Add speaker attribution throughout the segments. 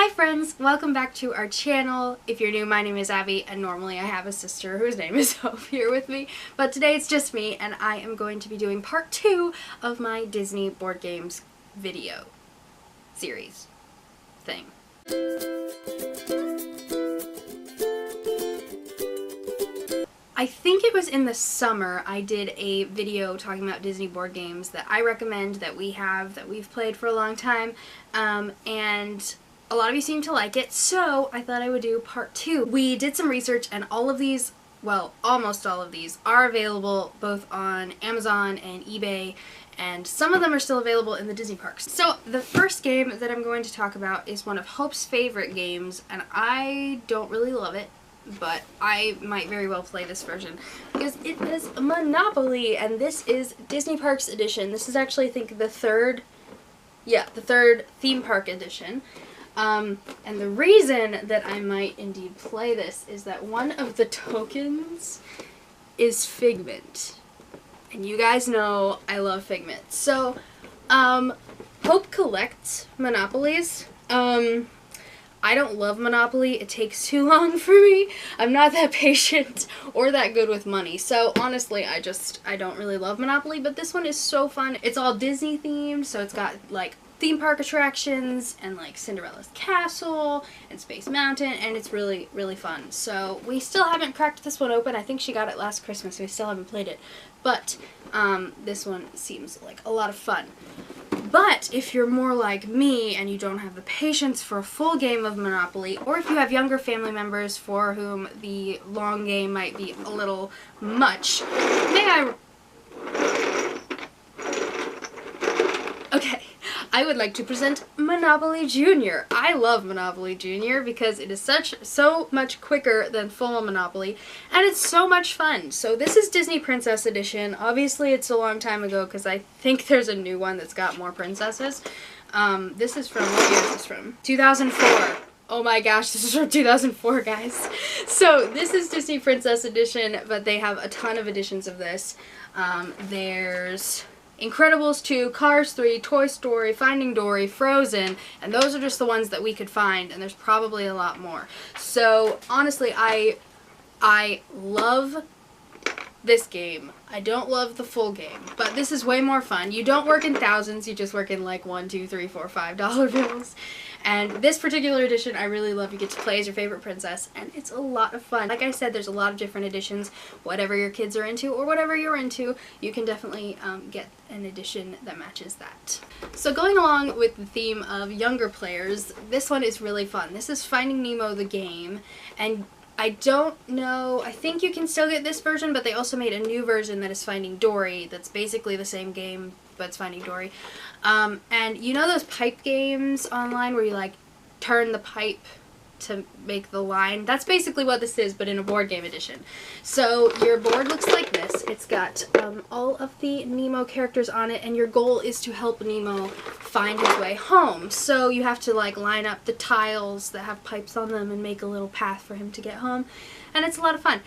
Speaker 1: Hi friends, welcome back to our channel. If you're new, my name is Abby, and normally I have a sister whose name is Hope here with me, but today it's just me, and I am going to be doing part 2 of my Disney board games video series thing. I think it was in the summer I did a video talking about Disney board games that I recommend, that we've played for a long time, and a lot of you seem to like it, so I thought I would do part 2. We did some research, and all of these, well, almost all of these, are available both on Amazon and eBay, and some of them are still available in the Disney parks. So the first game that I'm going to talk about is one of Hope's favorite games, and I don't really love it, but I might very well play this version because it is Monopoly, and this is Disney Parks edition. This is actually, I think, the third theme park edition. And the reason that I might indeed play this is that one of the tokens is Figment. And you guys know I love Figment. So, Hope collects Monopolies. I don't love Monopoly. It takes too long for me. I'm not that patient or that good with money. So honestly, I don't really love Monopoly, but this one is so fun. It's all Disney themed, so it's got like theme park attractions and like Cinderella's Castle and Space Mountain, and it's really, really fun. So we still haven't cracked this one open. I think she got it last Christmas, so we still haven't played it. But this one seems like a lot of fun. But if you're more like me and you don't have the patience for a full game of Monopoly, or if you have younger family members for whom the long game might be a little much, I would like to present Monopoly Junior. I love Monopoly Junior because it is so much quicker than full Monopoly, and it's so much fun. So this is Disney Princess Edition. Obviously it's a long time ago because I think there's a new one that's got more princesses. This is from, what year is this from? 2004. Oh my gosh, this is from 2004, guys. So this is Disney Princess Edition, but they have a ton of editions of this. There's Incredibles 2, Cars 3, Toy Story, Finding Dory, Frozen, and those are just the ones that we could find, and there's probably a lot more. So honestly, I love this game. I don't love the full game, but this is way more fun. You don't work in thousands, you just work in like $1, $2, $3, $4, $5 bills. And this particular edition I really love. You get to play as your favorite princess, and it's a lot of fun. Like I said, there's a lot of different editions. Whatever your kids are into, or whatever you're into, you can definitely get an edition that matches that. So going along with the theme of younger players, this one is really fun. This is Finding Nemo the game, and I don't know, I think you can still get this version, but they also made a new version that is Finding Dory that's basically the same game, but it's Finding Dory. And you know those pipe games online where you like turn the pipe to make the line? That's basically what this is, but in a board game edition. So your board looks like this. It's got all of the Nemo characters on it, and your goal is to help Nemo find his way home. So you have to like line up the tiles that have pipes on them and make a little path for him to get home. And it's a lot of fun.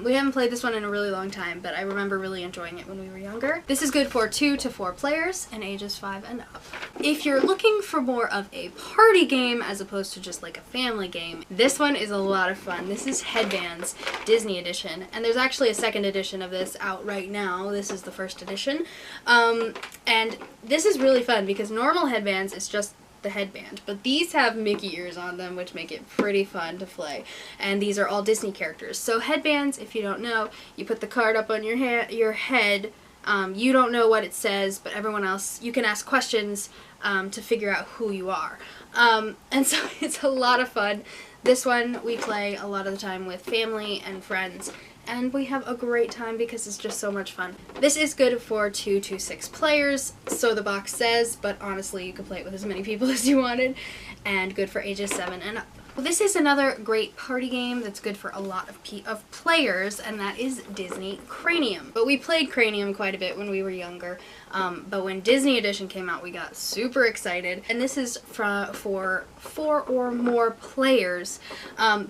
Speaker 1: We haven't played this one in a really long time, but I remember really enjoying it when we were younger. This is good for 2 to 4 players and ages 5 and up. If you're looking for more of a party game as opposed to just like a family game, this one is a lot of fun. This is Headbands Disney Edition, and there's actually a second edition of this out right now. This is the first edition. And this is really fun because normal Headbands is just the headband, but these have Mickey ears on them, which make it pretty fun to play, and these are all Disney characters. So headbands, if you don't know, you put the card up on your head. You don't know what it says, but everyone else, you can ask questions to figure out who you are, and so it's a lot of fun. This one we play a lot of the time with family and friends, and we have a great time because it's just so much fun. This is good for 2 to 6 players, so the box says, but honestly you could play it with as many people as you wanted, and good for ages 7 and up. Well, this is another great party game that's good for a lot of players, and that is Disney Cranium. But we played Cranium quite a bit when we were younger, but when Disney Edition came out we got super excited, and this is for 4 or more players.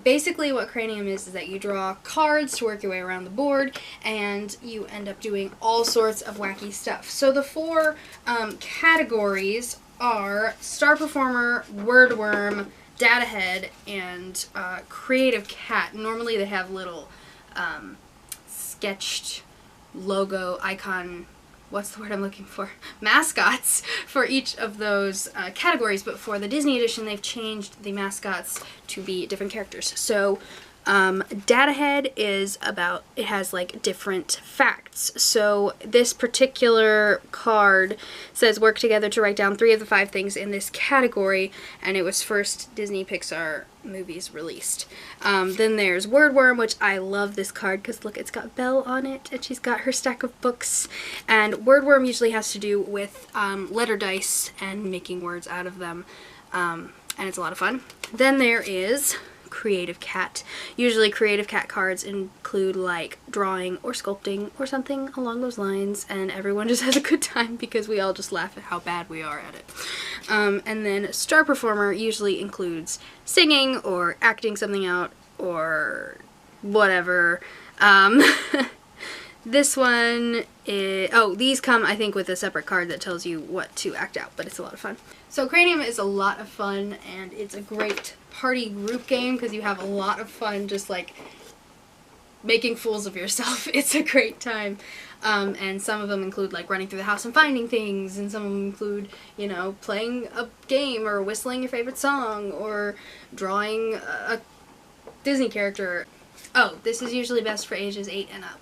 Speaker 1: Basically what Cranium is that you draw cards to work your way around the board, and you end up doing all sorts of wacky stuff. So the 4 categories are Star Performer, Wordworm, Data Head, and Creative Cat. Normally they have little sketched logo icon, what's the word I'm looking for? Mascots for each of those categories, but for the Disney edition they've changed the mascots to be different characters. So Data Head is about, it has like different facts. So this particular card says work together to write down 3 of the 5 things in this category, and it was first Disney Pixar movies released. Then there's Wordworm, which I love this card because look, it's got Belle on it and she's got her stack of books, and Wordworm usually has to do with letter dice and making words out of them, and it's a lot of fun. Then there is Creative Cat. Usually Creative Cat cards include like drawing or sculpting or something along those lines, and everyone just has a good time because we all just laugh at how bad we are at it. And then Star Performer usually includes singing or acting something out or whatever. This one is, oh, these come I think with a separate card that tells you what to act out, but it's a lot of fun. So Cranium is a lot of fun, and it's a great party group game because you have a lot of fun just like making fools of yourself. It's a great time. And some of them include like running through the house and finding things, and some of them include, you know, playing a game or whistling your favorite song or drawing a Disney character. Oh, this is usually best for ages 8 and up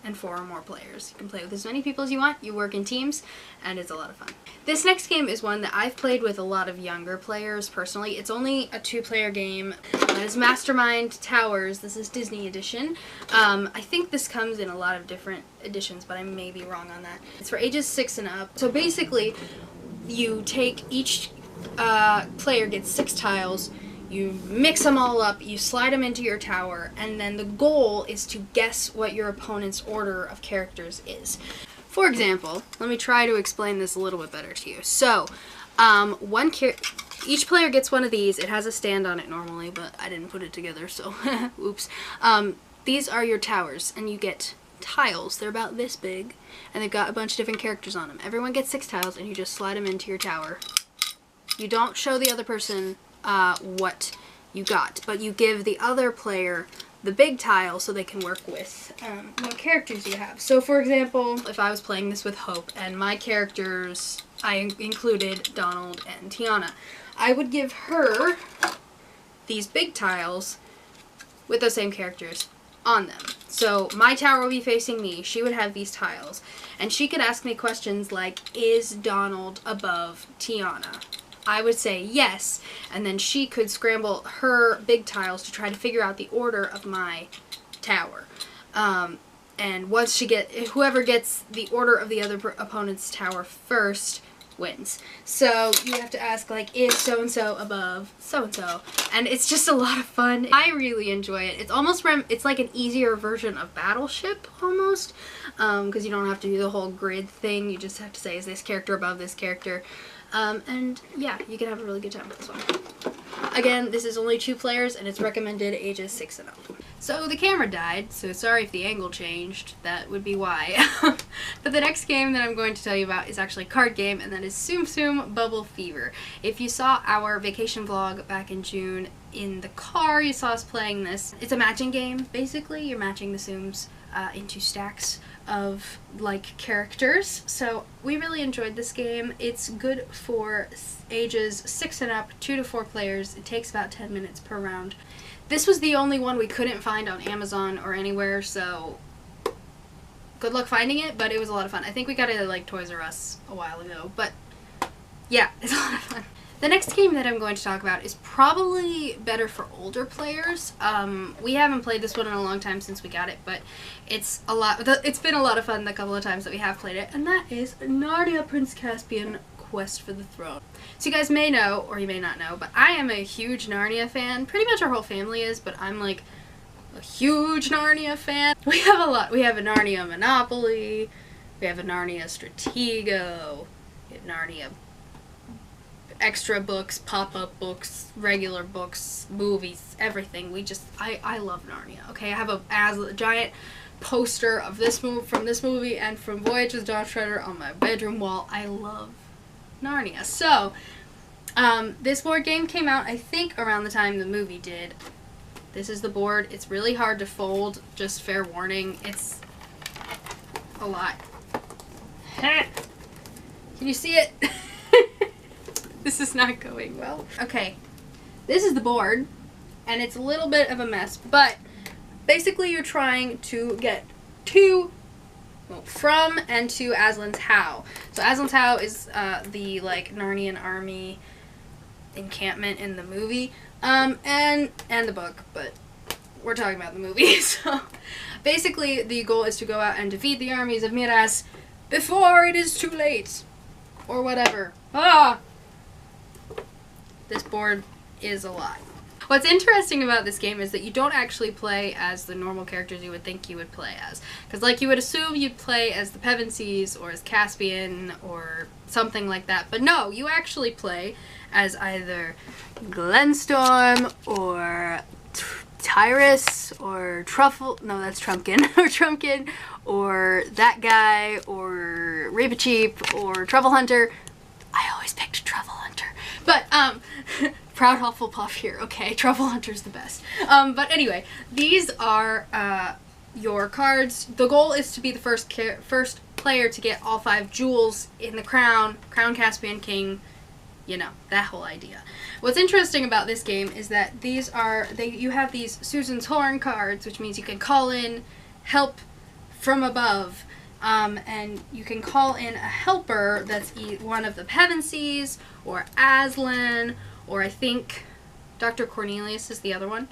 Speaker 1: and 4 or more players. You can play with as many people as you want, you work in teams, and it's a lot of fun. This next game is one that I've played with a lot of younger players personally. It's only a 2-player game. It is Mastermind Towers. This is Disney edition. I think this comes in a lot of different editions, but I may be wrong on that. It's for ages 6 and up. So basically, you take each player gets 6 tiles, you mix them all up, you slide them into your tower, and then the goal is to guess what your opponent's order of characters is. For example, let me try to explain this a little bit better to you. So, each player gets one of these. It has a stand on it normally, but I didn't put it together, so oops. These are your towers, and you get tiles. They're about this big, and they've got a bunch of different characters on them. Everyone gets 6 tiles, and you just slide them into your tower. You don't show the other person what you got, but you give the other player the big tile so they can work with what characters you have. So for example, if I was playing this with Hope and my characters, I included Donald and Tiana, I would give her these big tiles with those same characters on them. So my tower will be facing me, she would have these tiles, and she could ask me questions like, is Donald above Tiana? I would say yes, and then she could scramble her big tiles to try to figure out the order of my tower. And once whoever gets the order of the other opponent's tower first wins. So you have to ask like, is so-and-so above so-and-so? And it's just a lot of fun. I really enjoy it. It's almost, it's like an easier version of Battleship almost, because you don't have to do the whole grid thing. You just have to say, is this character above this character? And yeah, you can have a really good time with this one. Again, this is only 2 players, and it's recommended ages 6 and up. So the camera died, so sorry if the angle changed, that would be why. But the next game that I'm going to tell you about is actually a card game, and that is Tsum Tsum Bubble Fever. If you saw our vacation vlog back in June in the car, you saw us playing this. It's a matching game, basically. You're matching the Tsums into stacks of like characters. So we really enjoyed this game. It's good for ages 6 and up, 2 to 4 players. It takes about 10 minutes per round. This was the only one we couldn't find on Amazon or anywhere, so good luck finding it, but it was a lot of fun. I think we got it at like Toys R Us a while ago, but yeah, it's a lot of fun. The next game that I'm going to talk about is probably better for older players. We haven't played this one in a long time since we got it, but it's been a lot of fun the couple of times that we have played it, and that is Narnia Prince Caspian Quest for the Throne. So you guys may know, or you may not know, but I am a huge Narnia fan. Pretty much our whole family is, but I'm like a huge Narnia fan. We have a lot. We have a Narnia Monopoly, we have a Narnia Stratego, we have Narnia extra books, pop-up books, regular books, movies, everything. I love Narnia, okay? I have a giant poster of this from this movie and from Voyage with Dawn Treader on my bedroom wall. I love Narnia. So, this board game came out, I think, around the time the movie did. This is the board. It's really hard to fold, just fair warning. It's a lot. Can you see it? This is not going well. Okay, this is the board, and it's a little bit of a mess, but basically you're trying to get from and to Aslan's How. So Aslan's How is the like Narnian army encampment in the movie, and the book, but we're talking about the movie. So basically the goal is to go out and defeat the armies of Miraz before it is too late, or whatever. This board is a lot. What's interesting about this game is that you don't actually play as the normal characters you would think you would play as. Because like you would assume you'd play as the Pevensies or as Caspian or something like that. But no, you actually play as either Glenstorm or Tyrus or Truffle, no that's Trumpkin, or Trumpkin, or that guy, or Reepicheep, or Truffle Hunter. I always picked Truffle Hunter. But, proud Hufflepuff here, okay? Truffle Hunter's the best. But anyway, these are, your cards. The goal is to be the first player to get all 5 jewels in the crown, Caspian, King, you know, that whole idea. What's interesting about this game is that these are, you have these Susan's Horn cards, which means you can call in help from above. And you can call in a helper that's one of the Pevensies, or Aslan, or I think Dr. Cornelius is the other one.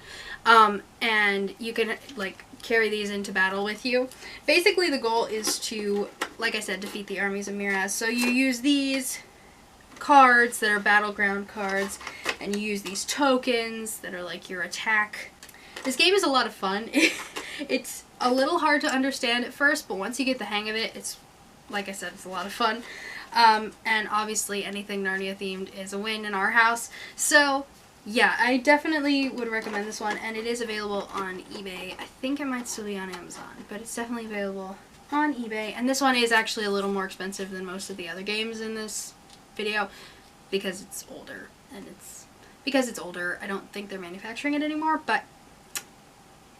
Speaker 1: And you can, like, carry these into battle with you. Basically, the goal is to, like I said, defeat the armies of Miraz. So you use these cards that are battleground cards, and you use these tokens that are like your attack. This game is a lot of fun. It's a little hard to understand at first, but once you get the hang of it, it's, like I said, it's a lot of fun. And obviously anything Narnia themed is a win in our house. So yeah, I definitely would recommend this one, and it is available on eBay. I think it might still be on Amazon, but it's definitely available on eBay. And this one is actually a little more expensive than most of the other games in this video because it's older, and because it's older, I don't think they're manufacturing it anymore, but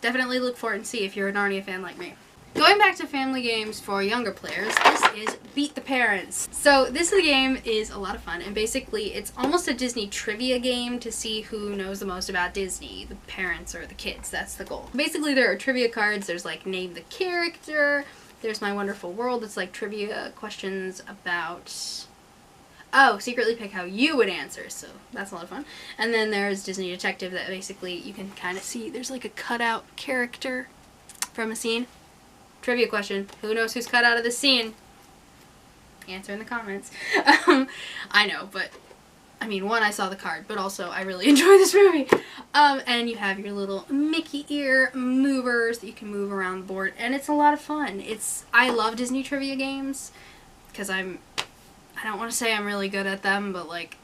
Speaker 1: definitely look for it and see if you're a Narnia fan like me. Going back to family games for younger players, this is Beat the Parents. So this game is a lot of fun, and basically it's almost a Disney trivia game to see who knows the most about Disney, the parents or the kids. That's the goal. Basically there are trivia cards. There's like name the character. There's My Wonderful World. It's like trivia questions about, oh, secretly pick how you would answer, so that's a lot of fun. And then there's Disney Detective that basically you can kind of see there's like a cutout character from a scene. Trivia question, who knows who's cut out of this scene? Answer in the comments. I know, but I mean, one, I saw the card, but also I really enjoy this movie. And you have your little Mickey ear movers that you can move around the board, and it's a lot of fun. I love Disney trivia games because I don't want to say I'm really good at them, but like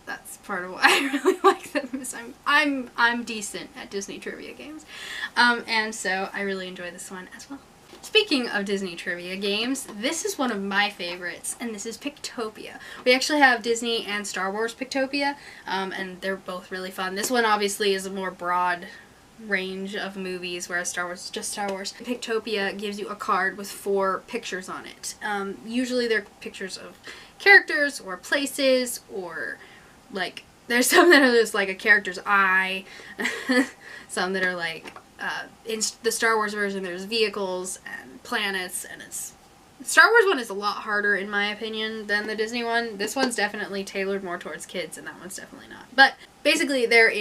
Speaker 1: that's part of why I really like them, is I'm decent at Disney trivia games. And so I really enjoy this one as well. Speaking of Disney trivia games, this is one of my favorites, and this is Pictopia. We actually have Disney and Star Wars Pictopia, and they're both really fun. This one obviously is a more broad range of movies, whereas Star Wars is just Star Wars. Pictopia gives you a card with 4 pictures on it. Usually they're pictures of characters or places, or like there's some that are just like a character's eye, some that are like in the Star Wars version there's vehicles and planets, and the Star Wars one is a lot harder in my opinion than the Disney one. This one's definitely tailored more towards kids, and that one's definitely not. But basically there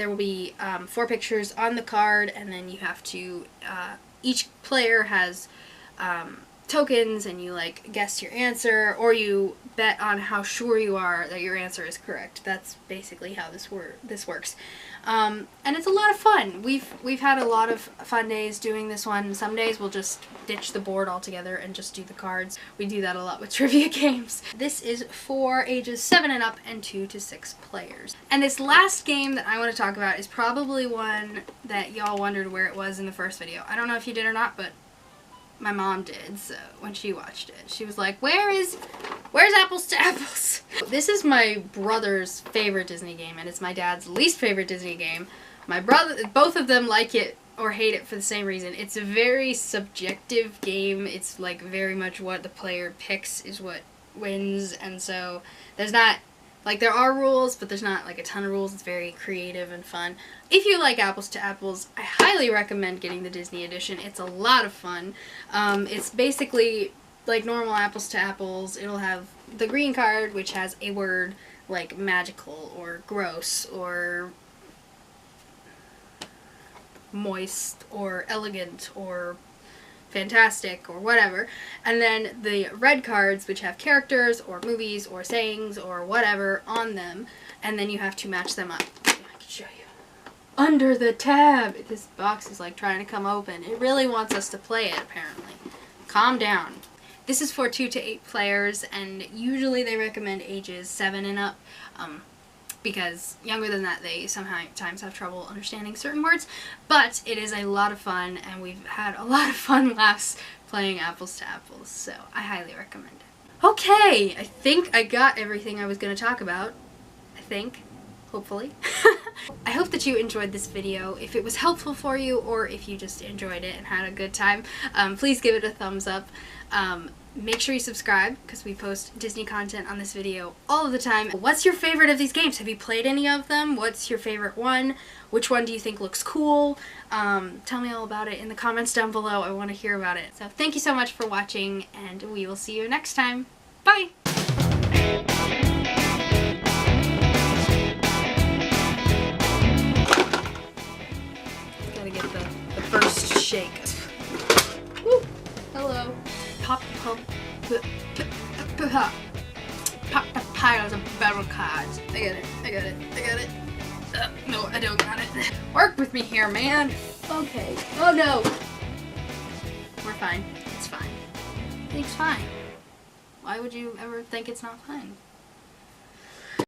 Speaker 1: will be 4 pictures on the card, and then you have to, each player has tokens, and you like guess your answer, or you bet on how sure you are that your answer is correct. That's basically how this works. And it's a lot of fun. We've had a lot of fun days doing this one. Some days we'll just ditch the board altogether and just do the cards. We do that a lot with trivia games. This is for ages 7 and up and 2 to 6 players. And this last game that I want to talk about is probably one that y'all wondered where it was in the first video. I don't know if you did or not, but my mom did, so when she watched it, she was like, where is Where's Apples to Apples? This is my brother's favorite Disney game, and it's my dad's least favorite Disney game. My brother, both of them like it or hate it for the same reason. It's a very subjective game. It's like very much what the player picks is what wins, and so there's not, like, there are rules, but there's not like a ton of rules. It's very creative and fun. If you like Apples to Apples, I highly recommend getting the Disney edition. It's a lot of fun. It's basically like normal Apples to Apples. It'll have the green card, which has a word like magical or gross or moist or elegant or fantastic or whatever, and then the red cards, which have characters or movies or sayings or whatever on them, and then you have to match them up. I can show you. Under the tab! This box is like trying to come open. It really wants us to play it, apparently. Calm down. This is for 2 to 8 players, and usually they recommend ages 7 and up, because younger than that they sometimes have trouble understanding certain words, but it is a lot of fun, and we've had a lot of fun laughs playing Apples to Apples, so I highly recommend it. Okay, I think I got everything I was going to talk about. I think. Hopefully. I hope that you enjoyed this video. If it was helpful for you, or if you just enjoyed it and had a good time, please give it a thumbs up. Make sure you subscribe, because we post Disney content on this video all of the time. What's your favorite of these games? Have you played any of them? What's your favorite one? Which one do you think looks cool? Tell me all about it in the comments down below. I want to hear about it. So thank you so much for watching, and we will see you next time. Bye! Gotta get the first shake. Woo. Hello. Pop the piles of battle cards. I got it. No, I don't got it. Work with me here, man. Okay. Oh no. We're fine. It's fine. It's fine. Why would you ever think it's not fine?